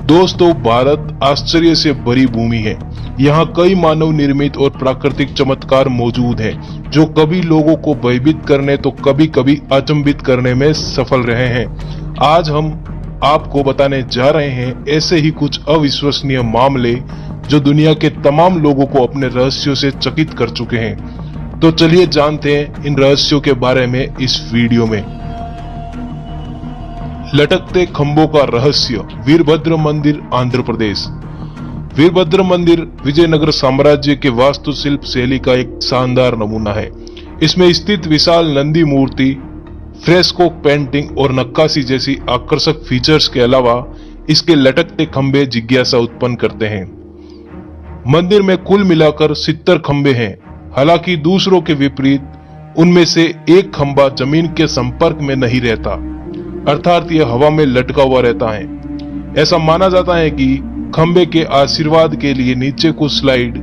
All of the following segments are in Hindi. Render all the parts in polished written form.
दोस्तों, भारत आश्चर्य से भरी भूमि है। यहाँ कई मानव निर्मित और प्राकृतिक चमत्कार मौजूद हैं, जो कभी लोगों को भयभीत करने तो कभी कभी अचंभित करने में सफल रहे हैं। आज हम आपको बताने जा रहे हैं ऐसे ही कुछ अविश्वसनीय मामले जो दुनिया के तमाम लोगों को अपने रहस्यों से चकित कर चुके हैं। तो चलिए जानते हैं इन रहस्यों के बारे में इस वीडियो में। लटकते खंभों का रहस्य, वीरभद्र मंदिर, आंध्र प्रदेश। वीरभद्र मंदिर विजयनगर साम्राज्य के वास्तुशिल्प शैली का एक शानदार नमूना है। इसमें स्थित विशाल नंदी मूर्ति, फ्रेस्को पेंटिंग और नक्काशी जैसी आकर्षक फीचर्स के अलावा इसके लटकते खंभे जिज्ञासा उत्पन्न करते हैं। मंदिर में कुल मिलाकर 70 खंभे हैं। हालांकि दूसरों के विपरीत उनमें से एक खंभा जमीन के संपर्क में नहीं रहता, अर्थात यह हवा में लटका हुआ रहता है। ऐसा माना जाता है कि खंभे के आशीर्वाद के लिए नीचे को स्लाइड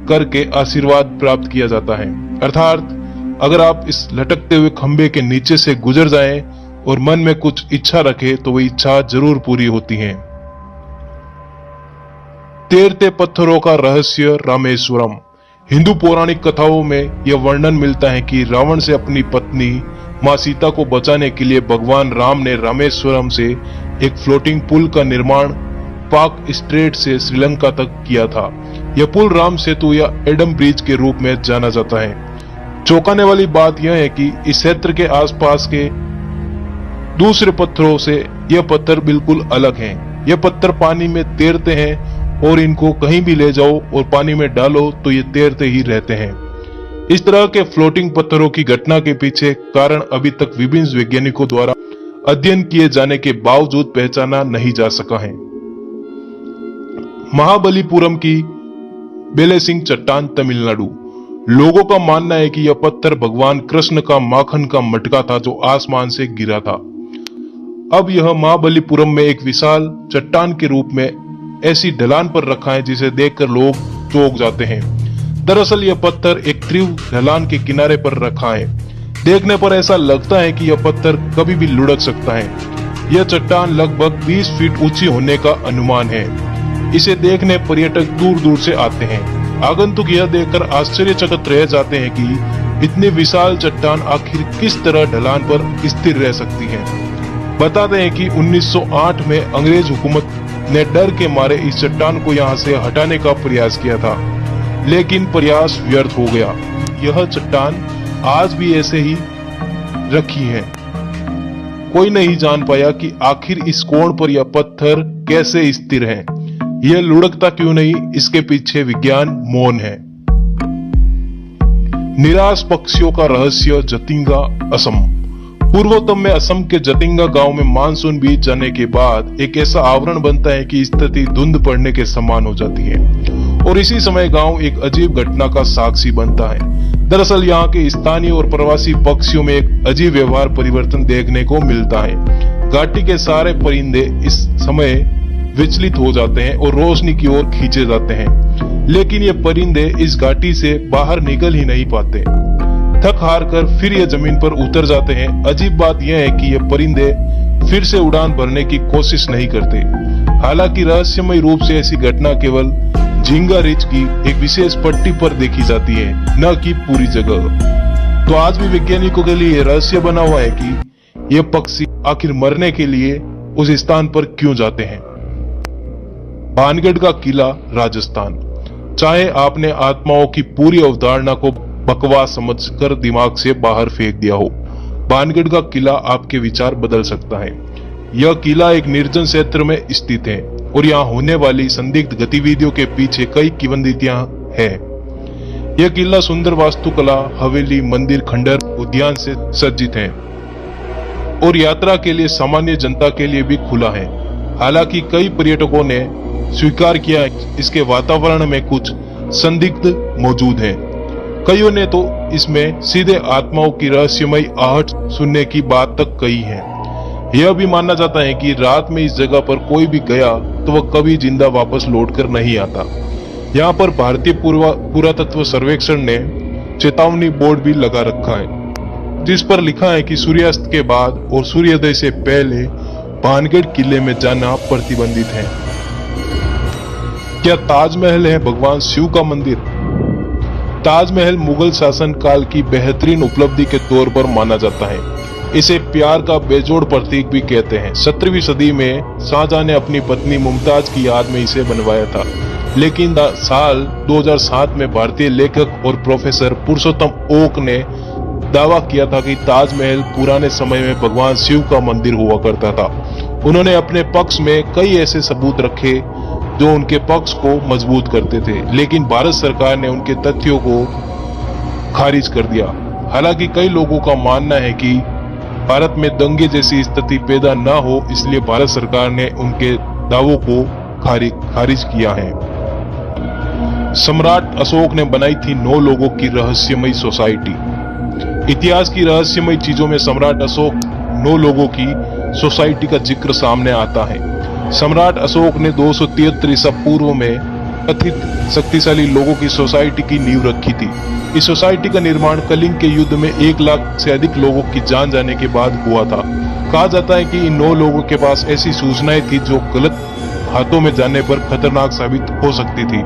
करके आशीर्वाद प्राप्त किया जाता है। अर्थात अगर आप इस लटकते हुए खंभे के नीचे से गुजर जाएं और मन में कुछ इच्छा रखें तो वह इच्छा जरूर पूरी होती है। तैरते पत्थरों का रहस्य, रामेश्वरम। हिंदू पौराणिक कथाओं में यह वर्णन मिलता है कि रावण से अपनी पत्नी मां सीता को बचाने के लिए भगवान राम ने रामेश्वरम से एक फ्लोटिंग पुल का निर्माण पाक स्ट्रेट से श्रीलंका तक किया था। यह पुल राम सेतु या एडम ब्रिज के रूप में जाना जाता है। चौंकाने वाली बात यह है कि इस क्षेत्र के आसपास के दूसरे पत्थरों से यह पत्थर बिल्कुल अलग हैं। यह पत्थर पानी में तैरते हैं और इनको कहीं भी ले जाओ और पानी में डालो तो ये तैरते ही रहते हैं। इस तरह के फ्लोटिंग पत्थरों की घटना के पीछे कारण अभी तक विभिन्न वैज्ञानिकों द्वारा अध्ययन किए जाने के बावजूद पहचाना नहीं जा सका है। महाबलीपुरम की बेलेसिंग चट्टान, तमिलनाडु। लोगों का मानना है कि यह पत्थर भगवान कृष्ण का माखन का मटका था जो आसमान से गिरा था। अब यह महाबलीपुरम में एक विशाल चट्टान के रूप में ऐसी ढलान पर रखा है जिसे देखकर लोग चौंक जाते हैं। दरअसल यह पत्थर एक तीव्र ढलान के किनारे पर रखा है। देखने पर ऐसा लगता है कि यह पत्थर कभी भी लुढ़क सकता है। यह चट्टान लगभग 20 फीट ऊंची होने का अनुमान है। इसे देखने पर्यटक दूर दूर से आते हैं। आगंतुक यह देखकर आश्चर्यचकित रह जाते हैं कि इतनी विशाल चट्टान आखिर किस तरह ढलान पर स्थिर रह सकती है। बताते हैं कि 1908 में अंग्रेज हुकूमत ने डर के मारे इस चट्टान को यहाँ से हटाने का प्रयास किया था, लेकिन प्रयास व्यर्थ हो गया। यह चट्टान आज भी ऐसे ही रखी है। कोई नहीं जान पाया कि आखिर इस कोण पर यह पत्थर कैसे स्थिर है। यह लुढ़कता क्यों नहीं, इसके पीछे विज्ञान मौन है। निराश पक्षियों का रहस्य, जतिंगा, असम। पूर्वोत्तर में असम के जतिंगा गांव में मानसून बीत जाने के बाद एक ऐसा आवरण बनता है कि स्थिति धुंध पड़ने के समान हो जाती है और इसी समय गांव एक अजीब घटना का साक्षी बनता है। दरअसल यहाँ के स्थानीय और प्रवासी पक्षियों में एक अजीब व्यवहार परिवर्तन देखने को मिलता है। घाटी के सारे परिंदे इस समय विचलित हो जाते हैं और रोशनी की ओर खींचे जाते हैं, लेकिन ये परिंदे इस घाटी से बाहर निकल ही नहीं पाते। थक हार कर फिर ये जमीन पर उतर जाते हैं। अजीब बात यह है कि ये परिंदे फिर से उड़ान भरने की कोशिश नहीं करते। हालांकि रहस्यमय रूप से ऐसी घटना केवल झींगा रिज की एक विशेष पट्टी पर देखी जाती है, न कि पूरी जगह। तो आज भी वैज्ञानिकों के लिए रहस्य बना हुआ है कि ये पक्षी आखिर मरने के लिए उस स्थान पर क्यों जाते हैं। भानगढ़ का किला, राजस्थान। चाहे आपने आत्माओं की पूरी अवधारणा को बकवास समझकर दिमाग से बाहर फेंक दिया हो, भानगढ़ का किला आपके विचार बदल सकता है। यह किला एक निर्जन क्षेत्र में स्थित है और यहाँ होने वाली संदिग्ध गतिविधियों के पीछे कई किंवदंतियां हैं। यह किला सुंदर वास्तुकला, हवेली, मंदिर, खंडर, उद्यान से सज्जित है और यात्रा के लिए सामान्य जनता के लिए भी खुला है। हालांकि कई पर्यटकों ने स्वीकार किया इसके वातावरण में कुछ संदिग्ध मौजूद है। कईयों ने तो इसमें सीधे आत्माओं की रहस्यमय आहट सुनने की बात तक कही है। यह भी माना जाता है कि रात में इस जगह पर कोई भी गया तो वह कभी जिंदा वापस लौटकर नहीं आता। यहाँ पर भारतीय पुरातत्व सर्वेक्षण ने चेतावनी बोर्ड भी लगा रखा है, जिस पर लिखा है कि सूर्यास्त के बाद और सूर्योदय से पहले भानगढ़ किले में जाना प्रतिबंधित है। क्या ताजमहल है भगवान शिव का मंदिर? ताजमहल मुगल शासन काल की बेहतरीन उपलब्धि के तौर पर माना जाता है। इसे प्यार का बेजोड़ प्रतीक भी कहते हैं। 17वीं सदी में शाहजहां ने अपनी पत्नी मुमताज की याद में इसे बनवाया था, लेकिन साल 2007 में भारतीय लेखक और प्रोफेसर पुरुषोत्तम ओक ने दावा किया था कि ताजमहल पुराने समय में भगवान शिव का मंदिर हुआ करता था। उन्होंने अपने पक्ष में कई ऐसे सबूत रखे जो उनके पक्ष को मजबूत करते थे, लेकिन भारत सरकार ने उनके तथ्यों को खारिज कर दिया। हालांकि कई लोगों का मानना है कि भारत में दंगे जैसी स्थिति पैदा न हो, इसलिए भारत सरकार ने उनके दावों को खारिज किया है। सम्राट अशोक ने बनाई थी 9 लोगों की रहस्यमयी सोसाइटी। इतिहास की रहस्यमयी चीजों में सम्राट अशोक 9 लोगों की सोसाइटी का जिक्र सामने आता है। सम्राट अशोक ने 273 ईसा पूर्व में कथित शक्तिशाली लोगों की सोसाइटी की नींव रखी थी। इस सोसाइटी का निर्माण कलिंग के युद्ध में 1 लाख से अधिक लोगों की जान जाने के बाद हुआ था। कहा जाता है कि इन 9 लोगों के पास ऐसी सूचनाएं थी जो गलत हाथों में जाने पर खतरनाक साबित हो सकती थी।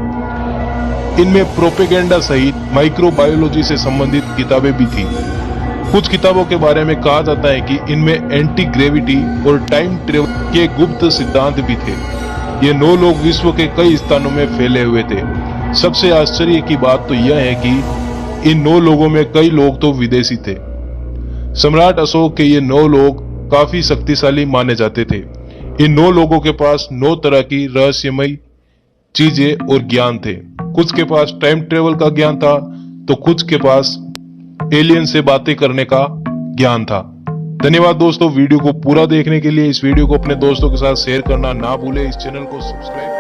इनमें प्रोपेगेंडा सहित माइक्रोबायोलॉजी से संबंधित किताबें भी थी। कुछ किताबों के बारे में कहा जाता है कि इनमें एंटी ग्रेविटी और टाइम ट्रेवल के गुप्त सिद्धांत भी थे। ये 9 लोग विश्व के कई स्थानों में फैले हुए थे। सबसे आश्चर्य की बात तो यह है कि इन 9 लोगों में कई लोग तो विदेशी थे। सम्राट अशोक के ये 9 लोग काफी शक्तिशाली माने जाते थे। इन 9 लोगों के पास 9 तरह की रहस्यमयी चीजें और ज्ञान थे। कुछ के पास टाइम ट्रेवल का ज्ञान था, तो कुछ के पास एलियन से बातें करने का ज्ञान था। धन्यवाद दोस्तों, वीडियो को पूरा देखने के लिए। इस वीडियो को अपने दोस्तों के साथ शेयर करना ना भूलें। इस चैनल को सब्सक्राइब